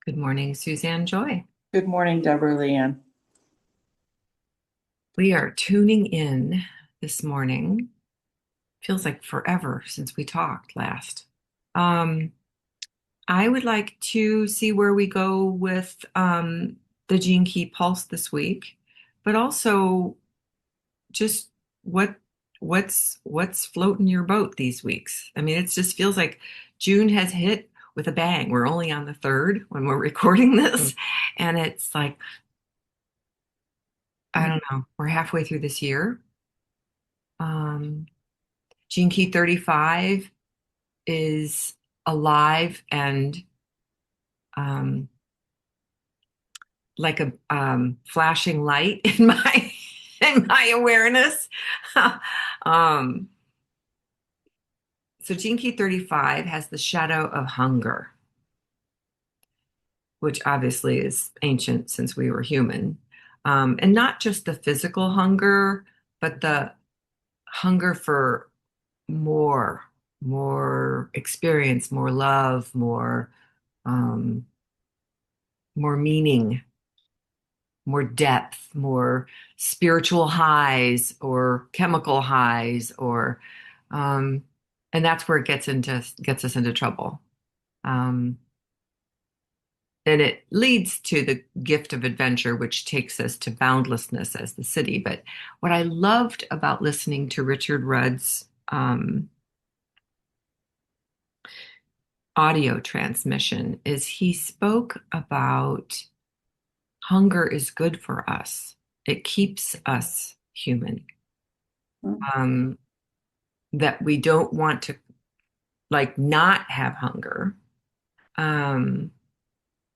Good morning, Suzanne Joy. Good morning, Deborah Leanne. We are tuning in this morning. Feels like forever since we talked last. Um, I would like to see where we go with the Gene Key Pulse this week, but also just what what's floating your boat these weeks. I mean, it just feels like June has hit with a bang. We're only on the 3rd when we're recording this, and it's like, I don't know, we're halfway through this year. Um, Gene Key 35 is alive and um, like a flashing light in my in my awareness. um, so Gene Key 35 has the shadow of hunger, which obviously is ancient since we were human, and not just the physical hunger, but the hunger for more, more experience, more love, um, more meaning, more depth, more spiritual highs or chemical highs, or um, and that's where it gets us into trouble. Um, and it leads to the gift of adventure, which takes us to boundlessness as the siddhi. But what I loved about listening to Richard Rudd's audio transmission is he spoke about hunger is good for us. It keeps us human. Um, that we don't want to like not have hunger. Um,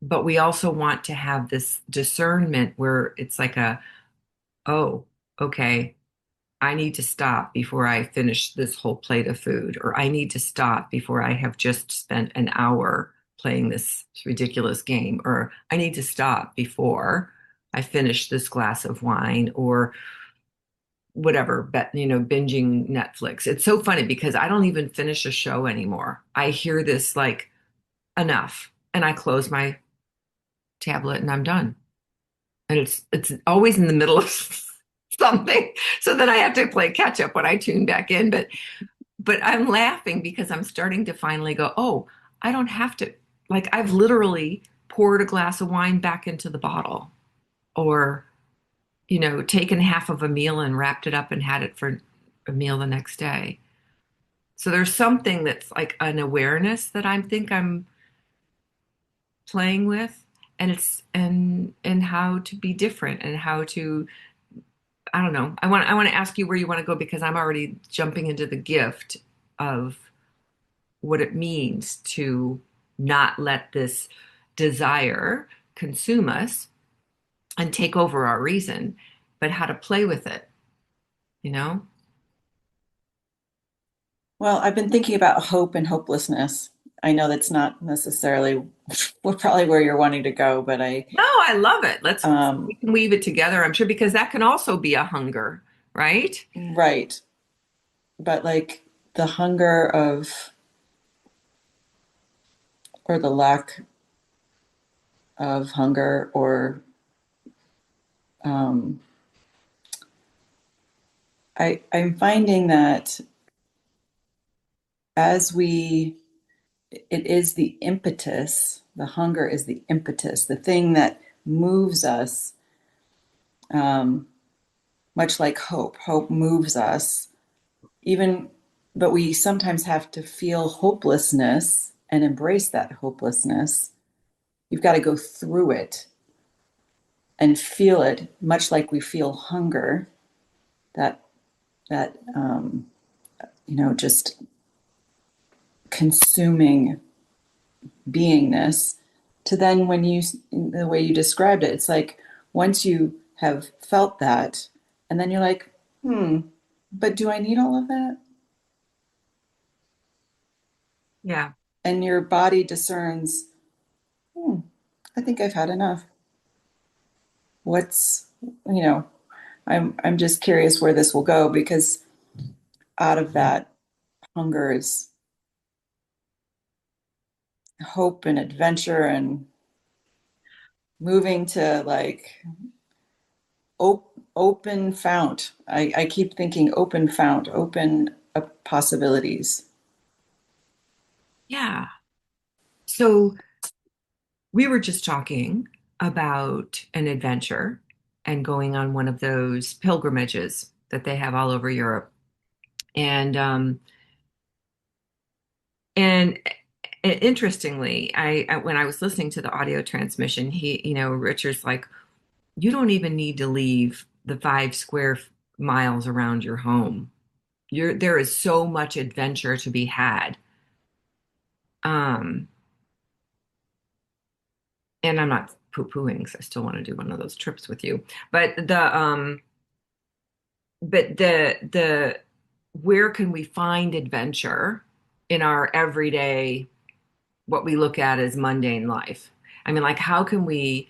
but we also want to have this discernment where it's like oh, okay, I need to stop before I finish this whole plate of food, or I need to stop before I have just spent an hour playing this ridiculous game, or I need to stop before I finish this glass of wine, or whatever, but binging Netflix. It's so funny because I don't even finish a show anymore. I hear this like enough, and I close my tablet and I'm done. And it's always in the middle of something. So then I have to play catch up when I tune back in. But I'm laughing because I'm starting to finally go, oh, I don't have to, like, I've literally poured a glass of wine back into the bottle, or taken half of a meal and wrapped it up and had it for a meal the next day. So there's something that's like an awareness that I think I'm playing with, and it's and how to be different, and how to, I don't know. I want to ask you where you want to go, because I'm already jumping into the gift of what it means to not let this desire consume us and take over our reason, but how to play with it, you know? Well, I've been thinking about hope and hopelessness. I know that's not necessarily probably where you're wanting to go, but No, I love it. We um, can weave it together, I'm sure, because that can also be a hunger, right? right. But like the hunger of, or the lack of hunger, or um, I'm finding that as we, it is the impetus, the hunger is the impetus, the thing that moves us, um, much like hope. Hope moves us even, but we sometimes have to feel hopelessness and embrace that hopelessness. You've got to go through it and feel it, much like we feel hunger, that just consuming beingness. To then, when you, the way you described it, it's like once you have felt that, and then you're like, but do I need all of that? Yeah. And your body discerns, hmm, I think I've had enough. What's, you know, I'm just curious where this will go, because out of that hunger is hope and adventure and moving to like open fount. I keep thinking open fount, open possibilities. Yeah. So we were just talking about an adventure and going on one of those pilgrimages that they have all over Europe. And and interestingly, when I was listening to the audio transmission, Richard's like, you don't even need to leave the 5 square miles around your home. There is so much adventure to be had. Um, and I'm not poo-pooing because I still want to do one of those trips with you. But the where can we find adventure in our everyday, what we look at as mundane life? I mean, like, how can we,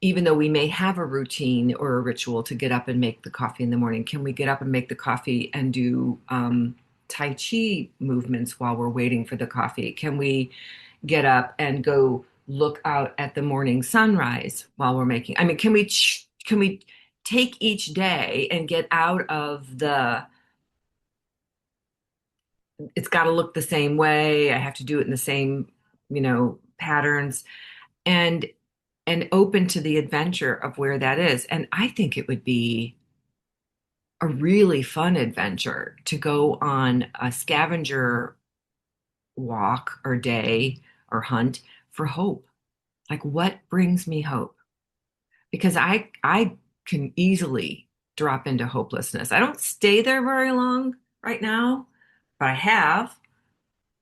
even though we may have a routine or a ritual to get up and make the coffee in the morning, can we get up and make the coffee and do Tai Chi movements while we're waiting for the coffee? Can we get up and go look out at the morning sunrise while we're making? I mean, can we take each day and get out of the it's got to look the same way, I have to do it in the same, patterns, and open to the adventure of where that is. And I think it would be a really fun adventure to go on a scavenger walk or day or hunt for hope. Like, what brings me hope? Because I can easily drop into hopelessness. I don't stay there very long right now, but I have,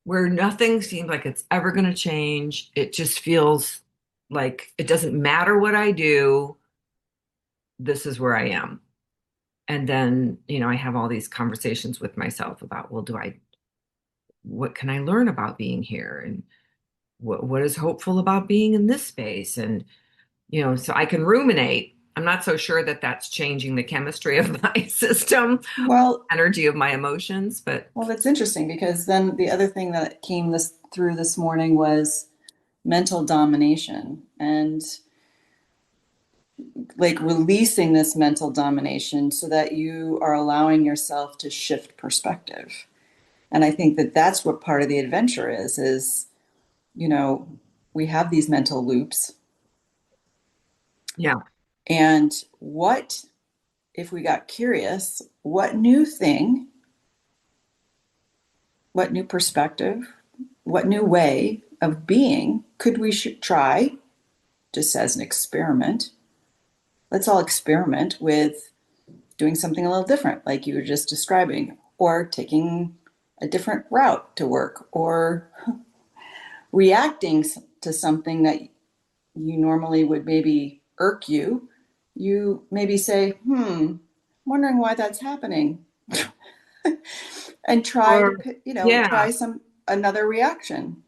where nothing seems like it's ever going to change. It just feels like it doesn't matter what I do. This is where I am. And then, I have all these conversations with myself about, well, what can I learn about being here? And what is hopeful about being in this space? And, so I can ruminate. I'm not so sure that that's changing the chemistry of my system, Well, energy of my emotions, but well, that's interesting because then the other thing that came this through this morning was mental domination and like releasing this mental domination so that you are allowing yourself to shift perspective. And I think that that's what part of the adventure is, you know, we have these mental loops. yeah. And what if we got curious, what new thing, what new perspective, what new way of being could we try just as an experiment? Let's all experiment with doing something a little different, like you were just describing, or taking a different route to work, or reacting to something that you normally would maybe irk you. You maybe say, wondering why that's happening, and try to, Or, yeah. try some another reaction.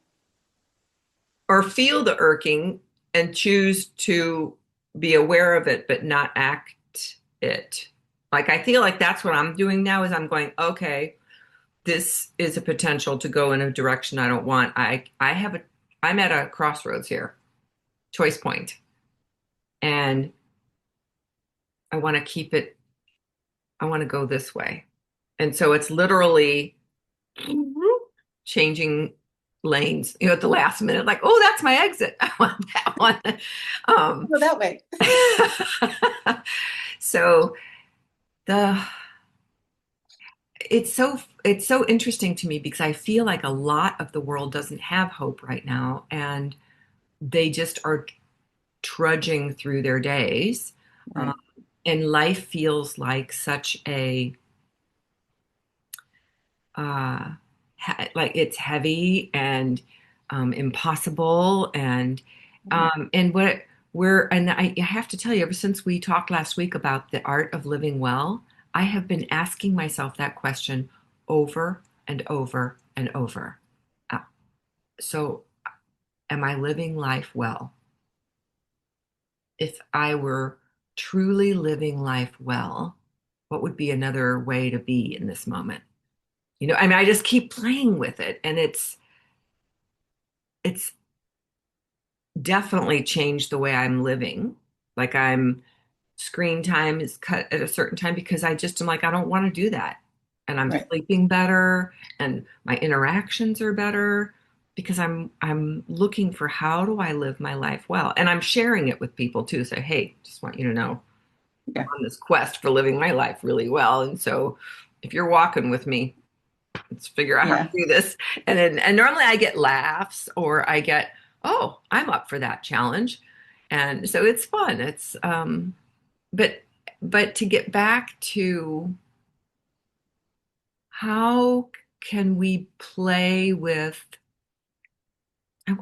Or feel the irking and choose to be aware of it, but not act it. Like, I feel like that's what I'm doing now is I'm going, okay, this is a potential to go in a direction I don't want. I'm at a crossroads here, choice point, and I want to keep it, I want to go this way. And so it's literally changing lanes, at the last minute, like, oh, that's my exit. I want that one. Um, Go that way. so the it's so interesting to me because I feel like a lot of the world doesn't have hope right now, and they just are trudging through their days. Um, Right. and life feels like such a uh, like it's heavy and impossible, and I have to tell you, ever since we talked last week about the art of living well, I have been asking myself that question over and over and over. Uh, so, am I living life well? If I were truly living life well, what would be another way to be in this moment? I mean, I just keep playing with it, and it's definitely changed the way I'm living. Like I'm screen time is cut at a certain time because I just am like, I don't want to do that. And I'm Right. sleeping better and my interactions are better because I'm looking for how do I live my life well. And I'm sharing it with people too. So, hey, just want you to know I'm Yeah. on this quest for living my life really well. And so if you're walking with me, let's figure out how to Yeah. do this. And normally I get laughs or I get, oh, I'm up for that challenge. And so it's fun. It's but but to get back to how can we play with,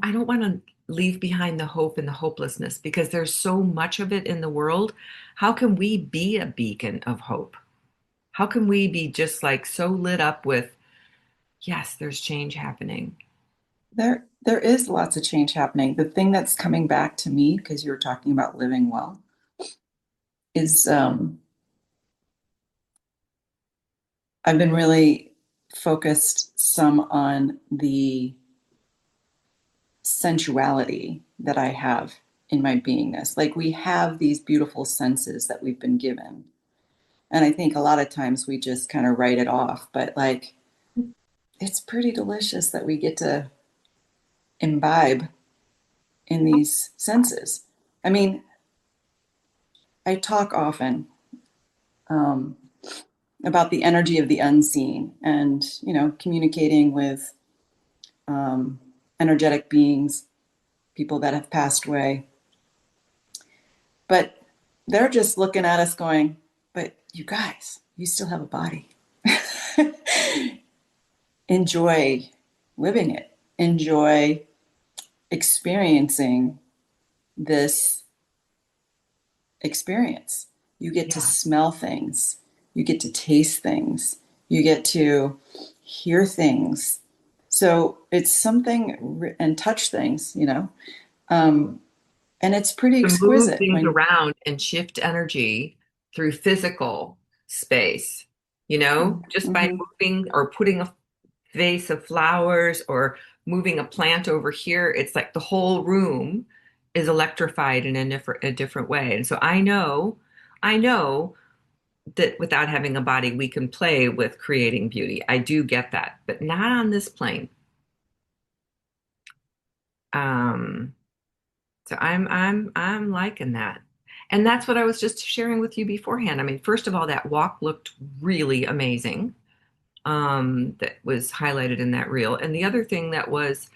I don't want to leave behind the hope and the hopelessness because there's so much of it in the world. How can we be a beacon of hope? How can we be just like so lit up with, yes, there's change happening? There is lots of change happening. The thing that's coming back to me, because you were talking about living well, is I've been really focused some on the sensuality that I have in my beingness. Like we have these beautiful senses that we've been given. And I think a lot of times we just kind of write it off, but like it's pretty delicious that we get to imbibe in these senses. I mean, I talk often um, about the energy of the unseen and, communicating with um, energetic beings, people that have passed away. But they're just looking at us going, but you guys, you still have a body. Enjoy living it. Enjoy experiencing this experience. You get to Yeah. smell things, you get to taste things, you get to hear things. So it's something and touch things, um, and it's pretty To move exquisite things when. around and shift energy through physical space, just by Mhm. moving or putting a vase of flowers or moving a plant over here, it's like the whole room is electrified in a different way. And so I know that without having a body, we can play with creating beauty. I do get that, but not on this plane. Um, So I'm liking that. And that's what I was just sharing with you beforehand. I mean, first of all, that walk looked really amazing. That was highlighted in that reel. And the other thing that was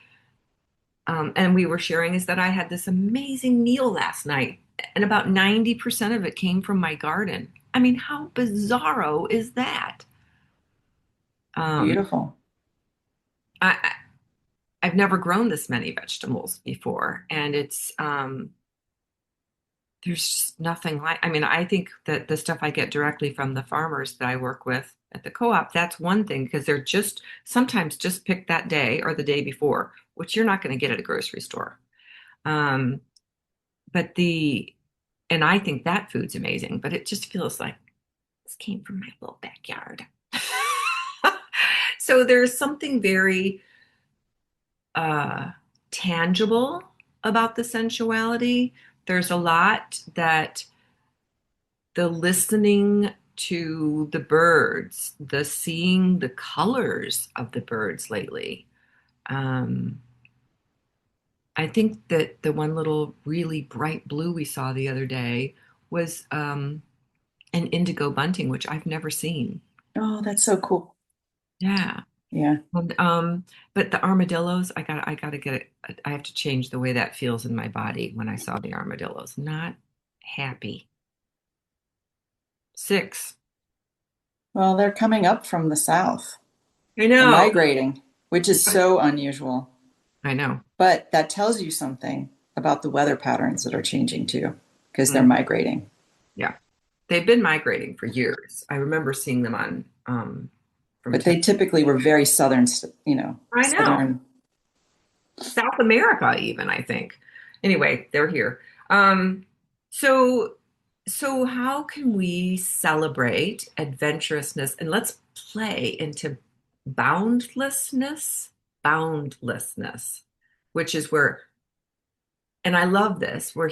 and we were sharing is that I had this amazing meal last night, and about 90% of it came from my garden. I mean, how bizarro is that? Um, Beautiful. I I've never grown this many vegetables before, and it's there's just nothing like, I mean, I think that the stuff I get directly from the farmers that I work with at the co-op, that's one thing because they're just sometimes just picked that day or the day before, which you're not going to get at a grocery store. Um, but and I think that food's amazing, but it just feels like this came from my little backyard. So there's something very uh, tangible about the sensuality. There's a lot that the listening to the birds, the seeing the colors of the birds lately. Um, I think that the one little really bright blue we saw the other day was an indigo bunting, which I've never seen. Oh, that's so cool. Yeah. Yeah. And, but the armadillos, I gotta get it. I have to change the way that feels in my body when I saw the armadillos. Not happy. Six. Well, they're coming up from the south. I They're know. migrating, which is so unusual. I know. But that tells you something about the weather patterns that are changing too, because they're Mm, migrating. yeah. They've been migrating for years. I remember seeing them on from But time. they typically were very southern, I know. southern. South America even, I think. Anyway, they're here. So so how can we celebrate adventurousness and let's play into boundlessness, boundlessness, which is where and I love this where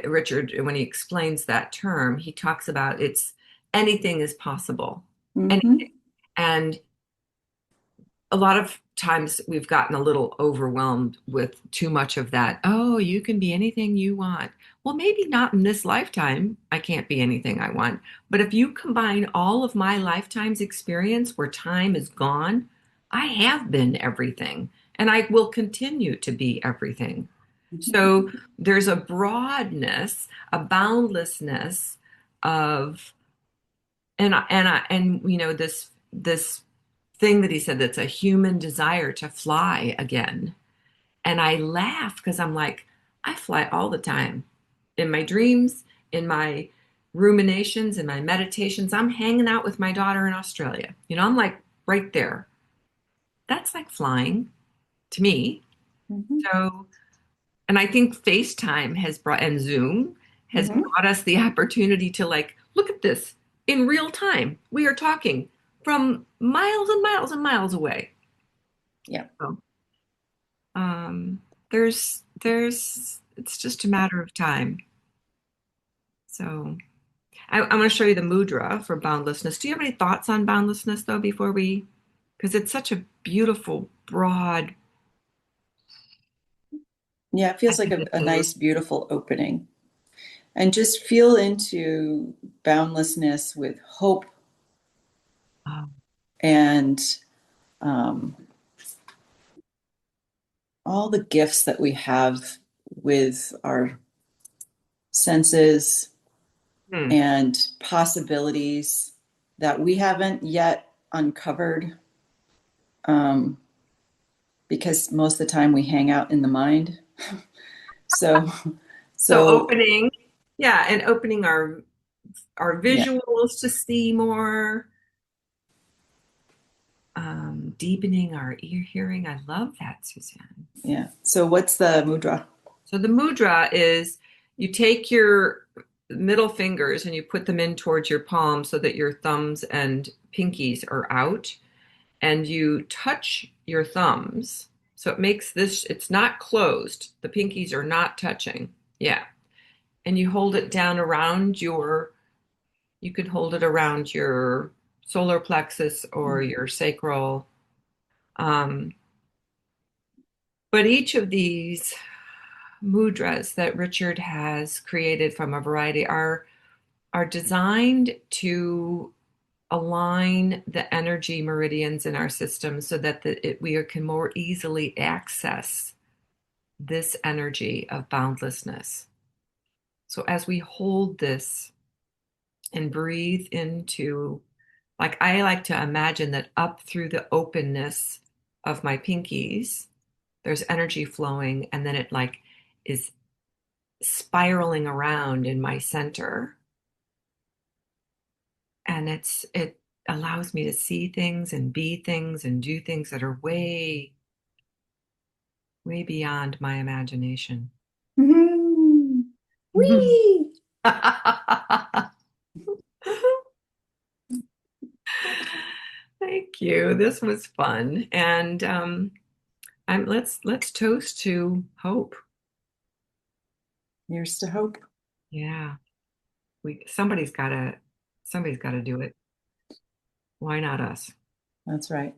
Richard, when he explains that term, he talks about it's anything is possible. Mm-hmm. Anything. And a lot of times we've gotten a little overwhelmed with too much of that. Oh, you can be anything you want. Well, maybe not in this lifetime. I can't be anything I want. But if you combine all of my lifetime's experience where time is gone, I have been everything and I will continue to be everything. So there's a broadness, a boundlessness of, and you know, this thing that he said that's a human desire to fly again. And I laugh because I'm like, I fly all the time in my dreams, in my ruminations, in my meditations. I'm hanging out with my daughter in Australia. You know, I'm like right there. That's like flying to me. Mm-hmm. So, and I think FaceTime has brought, and Zoom has Mm-hmm. brought us the opportunity to like, look at this in real time. We are talking from miles and miles and miles away. Yeah. So, um, it's just a matter of time. So I'm going to show you the mudra for boundlessness. Do you have any thoughts on boundlessness though before we, because it's such a beautiful, broad, Yeah, it feels like a nice, beautiful opening. And just feel into boundlessness with hope uh, and um, all the gifts that we have with our senses hmm. and possibilities that we haven't yet uncovered, um, because most of the time we hang out in the mind. So, So so opening, yeah, and opening our yeah, visuals to see more, deepening our ear hearing. I love that, Suzanne. yeah. So, what's the mudra? So the mudra is you take your middle fingers and you put them in towards your palm so that your thumbs and pinkies are out, and you touch your thumbs. So it makes this, it's not closed. The pinkies are not touching. Yeah. And you hold it down around you could hold it around your solar plexus or your sacral. Um, but each of these mudras that Richard has created from a variety are designed to align the energy meridians in our system so that we can more easily access this energy of boundlessness. So as we hold this and breathe into, like I like to imagine that up through the openness of my pinkies, there's energy flowing, and then it like is spiraling around in my center. And it allows me to see things and be things and do things that are way, way beyond my imagination. Mm-hmm. Whee! Thank you. This was fun. And let's toast to hope. Here's to hope. Yeah. We somebody's gotta do it. Why not us? That's right.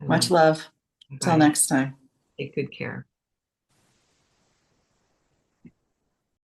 I love Much it. love. Till Bye. next time. Take good care.